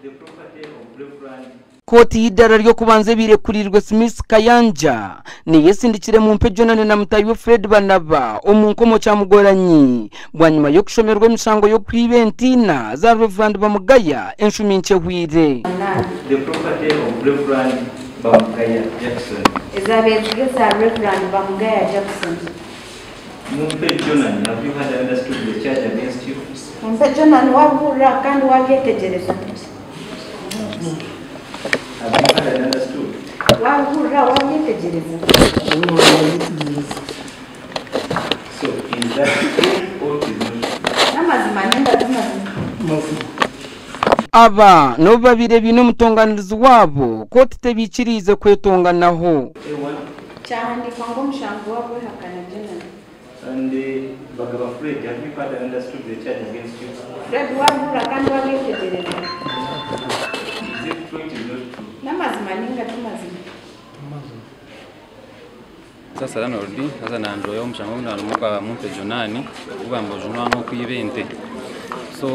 the property of Reverend koti y'idara ryo kubanze birekurirwe Smith Kayanja ni yesindikire mu mpejonane na mutayo Fred Banaba omunkomo cyamugoranyi bwanyuma yo kushomerwa imishango yo kwibentina za Reverend Bamugaya enshuminche hwire the property of Reverend Bamugaya Jackson ezabezige za Reverend Bamugaya Jackson mumpejonane. Have you had understood the charge against you? mumpejonane wabura kandi wabyetegereza Have you had understood? wabura wabyetegereza So is that true or is not? namazima nenda tumazima aba no babire bino mutonganirizo wabo koti tebikirize kwetonganaho cyane kwango mushango wabo hakana jina And Bagaba Fred, have you had understood the charge against you? Fred wabura kandi wabyetegereza Is it true or is not true? namazima nenda tumazima sasa rano rudi sasa nanjo yo mshango n'amuka mumpe jonani ubambo jonano kwibente so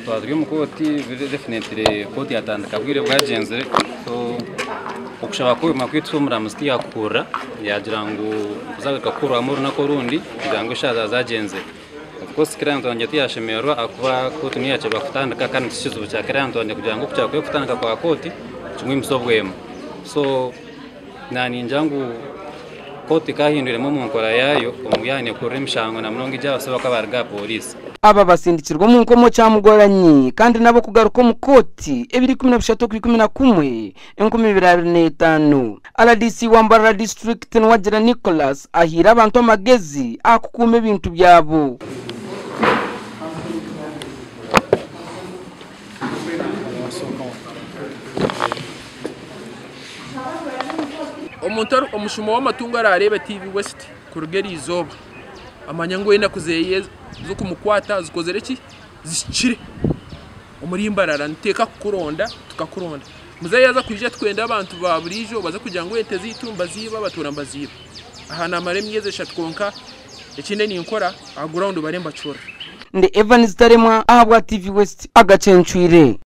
twadriyo mukoti definitely koti atandika bwire bwagenze so okushaka ko makwitso muramusti yakura yagira ngo uzagaruka kuru amuru na korundi bigango shaza zagenze of course kiranto njye tiyashemerwa akuba koti niyache bakutandika kandi kishizo cya kiranto njye kugira ngo kucyakwe kutandika kwa koti kimwe musobwemo so nani njangu koti kahinduremo mu nkora yayo umuyane kuri mshango na mlongi jaba saba kabarga polisi aba basindikirwa mu nkomo cyamugoranyi kandi nabo kugaruka mu koti 2013 2025 RDC Wambara district n'wagira Nicholas ahira abantu amagezi akukume ibintu byabo omuntu omushumo w'amatungo arareba TV West kurugeri izoba amanyango yenda kuzeye zo kumukwata zikozere ki zikire umurimbarara nteka kuronda tukakuronda muzaye yaza kuje twenda abantu ba burijo baza kugira ngo ente zitumba ziba baturamba ziba aha na maremye yeze shatkonka ekinde ni nkora aguraund baremba chora nde Evans Taremwa ahabwa TV West agacenchwire.